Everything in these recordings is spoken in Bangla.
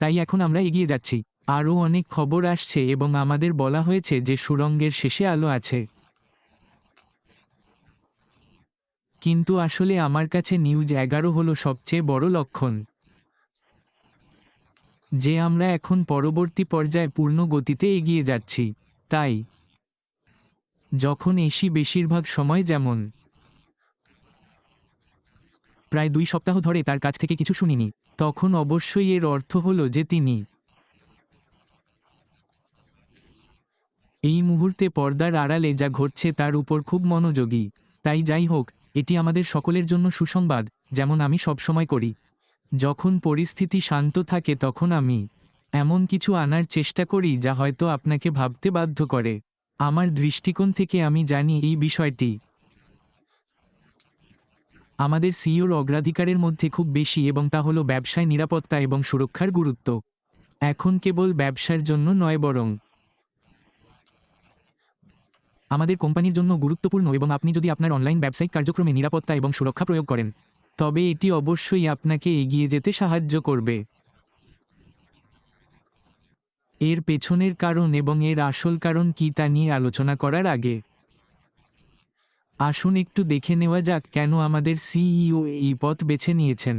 তাই এখন আমরা এগিয়ে যাচ্ছি। আরও অনেক খবর আসছে এবং আমাদের বলা হয়েছে যে সুড়ঙ্গের শেষে আলো আছে। কিন্তু আসলে আমার কাছে নিউজ 11 হলো সবচেয়ে বড় লক্ষণ, যে আমরা এখন পরবর্তী পর্যায়ে পূর্ণ গতিতে এগিয়ে যাচ্ছি। তাই যখন এসি বেশিরভাগ সময়, যেমন প্রায় 2 সপ্তাহ ধরে তার কাছ থেকে কিছু শুনিনি, তখন অবশ্যই এর অর্থ হলো যে তিনি এই মুহূর্তে পর্দার আড়ালে যা ঘটছে তার উপর খুব মনোযোগী। তাই যাই হোক, এটি আমাদের সকলের জন্য সুসংবাদ, যেমন আমি সবসময় করি। যখন পরিস্থিতি শান্ত থাকে তখন আমি এমন কিছু আনার চেষ্টা করি যা হয়তো আপনাকে ভাবতে বাধ্য করে। আমার দৃষ্টিকোণ থেকে আমি জানি এই বিষয়টি আমাদের সিইওর অগ্রাধিকারের মধ্যে খুব বেশি, এবং তা হলো ব্যবসায় নিরাপত্তা এবং সুরক্ষার গুরুত্ব। এখন কেবল ব্যবসার জন্য নয়, বরং আমাদের কোম্পানির জন্য গুরুত্বপূর্ণ। এবং আপনি যদি আপনার অনলাইন ব্যবসায়িক কার্যক্রমে নিরাপত্তা এবং সুরক্ষা প্রয়োগ করেন, তবে এটি অবশ্যই আপনাকে এগিয়ে যেতে সাহায্য করবে। এর পেছনের কারণ এবং এর আসল কারণ কী তা নিয়ে আলোচনা করার আগে আসুন একটু দেখে নেওয়া যাক কেন আমাদের সিইও এই পথ বেছে নিয়েছেন।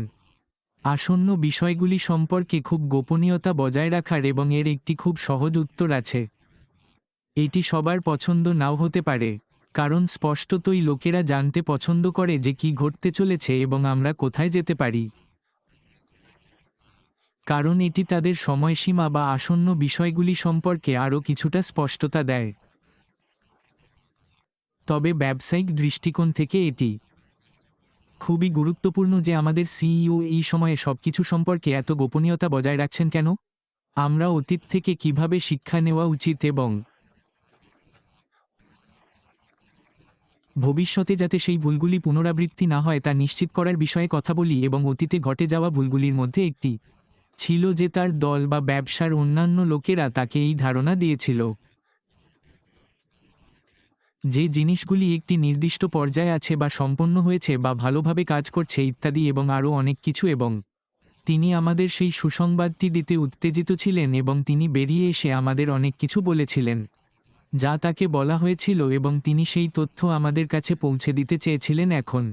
আসন্ন বিষয়গুলি সম্পর্কে খুব গোপনীয়তা বজায় রাখার এবং এর একটি খুব সহজ উত্তর আছে। এটি সবার পছন্দ নাও হতে পারে, কারণ স্পষ্টতই লোকেরা জানতে পছন্দ করে যে কী ঘটতে চলেছে এবং আমরা কোথায় যেতে পারি। কারণ এটি তাদের সময়সীমা বা আসন্ন বিষয়গুলি সম্পর্কে আরও কিছুটা স্পষ্টতা দেয়। তবে ব্যবসায়িক দৃষ্টিকোণ থেকে এটি খুবই গুরুত্বপূর্ণ যে আমাদের সিইও এই সময়ে সবকিছু সম্পর্কে এত গোপনীয়তা বজায় রাখছেন কেন। আমরা অতীত থেকে কিভাবে শিক্ষা নেওয়া উচিত এবং ভবিষ্যতে যাতে সেই ভুলগুলি পুনরাবৃত্তি না হয় তা নিশ্চিত করার বিষয়ে কথা বলি। এবং অতীতে ঘটে যাওয়া ভুলগুলির মধ্যে একটি ছিল যে তার দল বা ব্যবসার অন্যান্য লোকেরা তাকে এই ধারণা দিয়েছিল যে জিনিসগুলি একটি নির্দিষ্ট পর্যায়ে আছে বা সম্পন্ন হয়েছে বা ভালোভাবে কাজ করছে ইত্যাদি, এবং আরও অনেক কিছু। এবং তিনি আমাদের সেই সুসংবাদটি দিতে উত্তেজিত ছিলেন এবং তিনি বেরিয়ে এসে আমাদের অনেক কিছু বলেছিলেন যা তাকে বলা হয়েছিল, এবং তিনি সেই তথ্য আমাদের কাছে পৌঁছে দিতে চেয়েছিলেন। এখন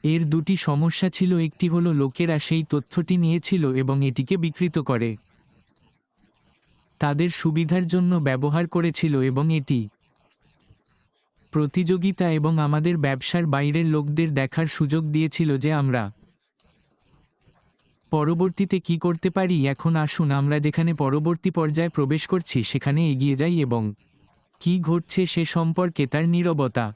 এর দুটি সমস্যা ছিল। একটি হলো লোকেরা সেই তথ্যটি নিয়েছিল এবং এটিকে বিকৃত করে তাদের সুবিধার জন্য ব্যবহার করেছিল, এবং এটি প্রতিযোগিতা এবং আমাদের ব্যবসার বাইরের লোকদের দেখার সুযোগ দিয়েছিল যে আমরা পরবর্তীতে কি করতে পারি। এখন আসুন আমরা যেখানে পরবর্তী পর্যায়ে প্রবেশ করছি সেখানে এগিয়ে যাই এবং কি ঘটছে সে সম্পর্কে তার নীরবতা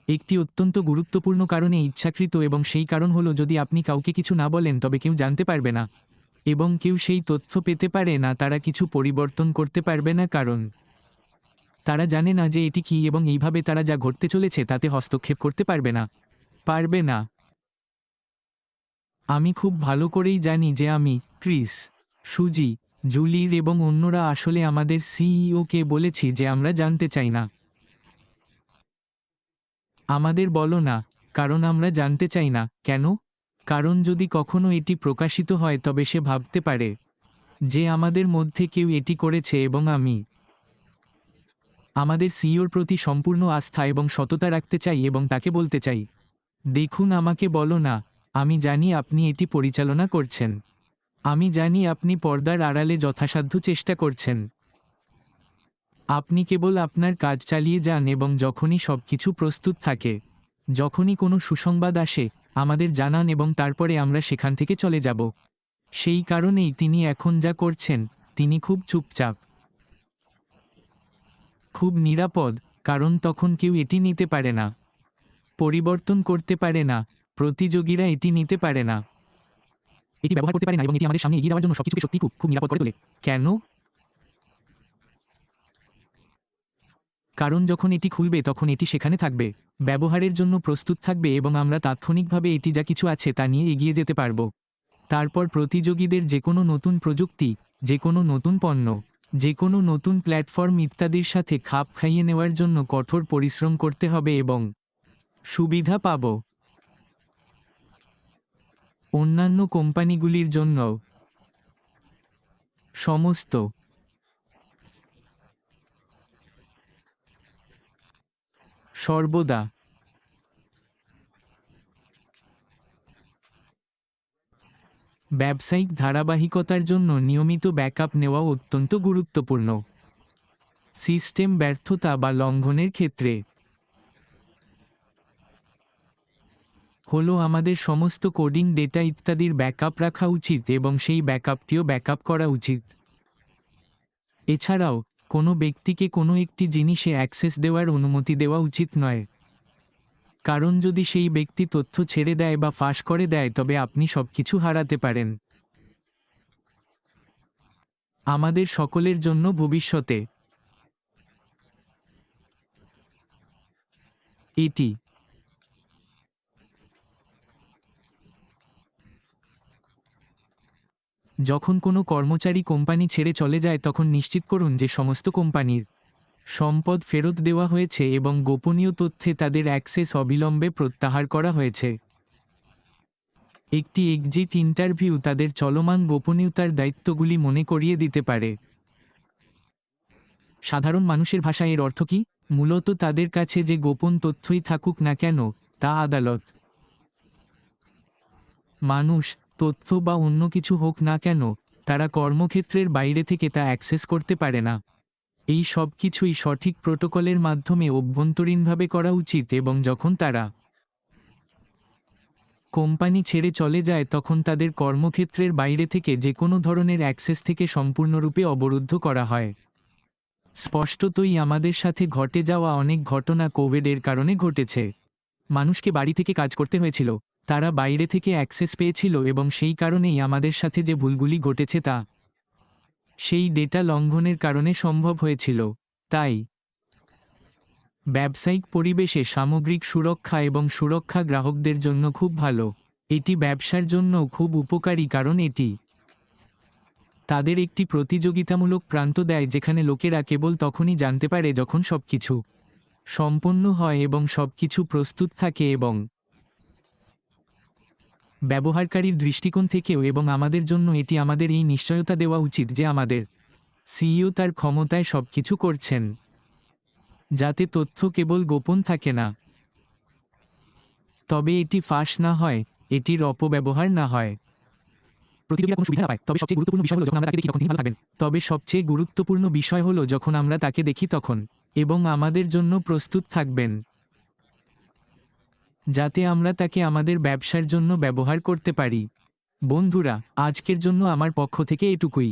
একটি অত্যন্ত গুরুত্বপূর্ণ কারণে ইচ্ছাকৃত, এবং সেই কারণ হলো যদি আপনি কাউকে কিছু না বলেন তবে কেউ জানতে পারবে না এবং কেউ সেই তথ্য পেতে পারে না, তারা কিছু পরিবর্তন করতে পারবে না, কারণ তারা জানে না যে এটি কী, এবং এইভাবে তারা যা ঘটতে চলেছে তাতে হস্তক্ষেপ করতে পারবে না। আমি খুব ভালো করেই জানি যে আমি, ক্রিস, সুজি, জুলির এবং অন্যরা আসলে আমাদের সিইওকে বলেছি যে আমরা জানতে চাই না। আমাদের বলো না, কারণ আমরা জানতে চাই না। কেন? কারণ যদি কখনো এটি প্রকাশিত হয় তবে সে ভাবতে পারে যে আমাদের মধ্যে কেউ এটি করেছে, এবং আমি আমাদের সিইওর প্রতি সম্পূর্ণ আস্থা এবং সততা রাখতে চাই এবং তাকে বলতে চাই, দেখুন, আমাকে বলো না। আমি জানি আপনি এটি পরিচালনা করছেন। আমি জানি আপনি পর্দার আড়ালে যথাসাধ্য চেষ্টা করছেন। আপনি কেবল আপনার কাজ চালিয়ে যান এবং যখনই সবকিছু প্রস্তুত থাকে, যখনই কোনো সুসংবাদ আসে, আমাদের জানান এবং তারপরে আমরা সেখান থেকে চলে যাব। সেই কারণেই তিনি এখন যা করছেন, তিনি খুব চুপচাপ, খুব নিরাপদ, কারণ তখন কেউ এটি নিতে পারে না, পরিবর্তন করতে পারে না, প্রতিযোগীরা এটি নিতে পারে না, এটি ব্যবহার করতে পারে না, এবং এটি আমাদের সামনে এগিয়ে যাওয়ার জন্য সবকিছুকে সত্যি খুব খুব নিরাপদ করে তোলে। কেন? কারণ যখন এটি খুলবে তখন এটি সেখানে থাকবে, ব্যবহারের জন্য প্রস্তুত থাকবে, এবং আমরা তাৎক্ষণিকভাবে এটি যা কিছু আছে তা নিয়ে এগিয়ে যেতে পারব। তারপর প্রতিযোগীদের যে কোনো নতুন প্রযুক্তি, যে কোনো নতুন পণ্য, যে কোনো নতুন প্ল্যাটফর্ম ইত্যাদির সাথে খাপ খাইয়ে নেওয়ার জন্য কঠোর পরিশ্রম করতে হবে এবং সুবিধা পাব। অন্যান্য কোম্পানিগুলির জন্য সমস্ত সর্বদা ব্যবসায়িক ধারাবাহিকতার জন্য নিয়মিত ব্যাকআপ নেওয়া অত্যন্ত গুরুত্বপূর্ণ। সিস্টেম ব্যর্থতা বা লঙ্ঘনের ক্ষেত্রে হলো আমাদের সমস্ত কোডিং ডেটা ইত্যাদির ব্যাকআপ রাখা উচিত এবং সেই ব্যাকআপটিও ব্যাকআপ করা উচিত। এছাড়াও কোনো ব্যক্তিকে কোনো একটি জিনিসে অ্যাক্সেস দেওয়ার অনুমতি দেওয়া উচিত নয়, কারণ যদি সেই ব্যক্তি তথ্য ছেড়ে দেয় বা ফাঁস করে দেয় তবে আপনি সবকিছু হারাতে পারেন। আমাদের সকলের জন্য ভবিষ্যতে এটি যখন কোনো কর্মচারী কোম্পানি ছেড়ে চলে যায় তখন নিশ্চিত করুন যে সমস্ত কোম্পানির সম্পদ ফেরত দেওয়া হয়েছে এবং গোপনীয় তথ্যে তাদের অ্যাক্সেস অবিলম্বে প্রত্যাহার করা হয়েছে। একটি এক্সিট ইন্টারভিউ তাদের চলমান গোপনীয়তার দায়িত্বগুলি মনে করিয়ে দিতে পারে। সাধারণ মানুষের ভাষায় এর অর্থ কী? মূলত তাদের কাছে যে গোপন তথ্যই থাকুক না কেন তা আদালত, মানুষ, তথ্য বা অন্য কিছু হোক না কেন, তারা কর্মক্ষেত্রের বাইরে থেকে তা অ্যাক্সেস করতে পারে না। এই সব কিছুই সঠিক প্রোটোকলের মাধ্যমে অভ্যন্তরীণভাবে করা উচিত এবং যখন তারা কোম্পানি ছেড়ে চলে যায় তখন তাদের কর্মক্ষেত্রের বাইরে থেকে যে কোনো ধরনের অ্যাক্সেস থেকে সম্পূর্ণরূপে অবরুদ্ধ করা হয়। স্পষ্টতই আমাদের সাথে ঘটে যাওয়া অনেক ঘটনা কোভিডের কারণে ঘটেছে। মানুষকে বাড়ি থেকে কাজ করতে হয়েছিল, তারা বাইরে থেকে অ্যাক্সেস পেয়েছিল এবং সেই কারণেই আমাদের সাথে যে ভুলগুলি ঘটেছে তা সেই ডেটা লঙ্ঘনের কারণে সম্ভব হয়েছিল। তাই ব্যবসায়িক পরিবেশে সামগ্রিক সুরক্ষা এবং সুরক্ষা গ্রাহকদের জন্য খুব ভালো। এটি ব্যবসার জন্যও খুব উপকারী কারণ এটি তাদের একটি প্রতিযোগিতামূলক প্রান্ত দেয় যেখানে লোকেরা কেবল তখনই জানতে পারে যখন সবকিছু সম্পন্ন হয় এবং সবকিছু প্রস্তুত থাকে এবং ব্যবহারকারীর দৃষ্টিকোণ থেকেও এবং আমাদের জন্য এটি আমাদের এই নিশ্চয়তা দেওয়া উচিত যে আমাদের সিইও তার ক্ষমতায় সবকিছু করছেন, যাতে তথ্য কেবল গোপন থাকে না, তবে এটি ফাঁস না হয়, এটির অপব্যবহার না হয়। প্রতিযোগীরা কোনো সুবিধা না পায়, তবে সবচেয়ে গুরুত্বপূর্ণ বিষয় হলো যখন আমরা তাকে দেখি তখন তিনি ভালো থাকবেন। তবে সবচেয়ে গুরুত্বপূর্ণ বিষয় হলো যখন আমরা তাকে দেখি তখন এবং আমাদের জন্য প্রস্তুত থাকবেন, যাতে আমরা তাকে আমাদের ব্যবসার জন্য ব্যবহার করতে পারি। বন্ধুরা, আজকের জন্য আমার পক্ষ থেকে এটুকুই।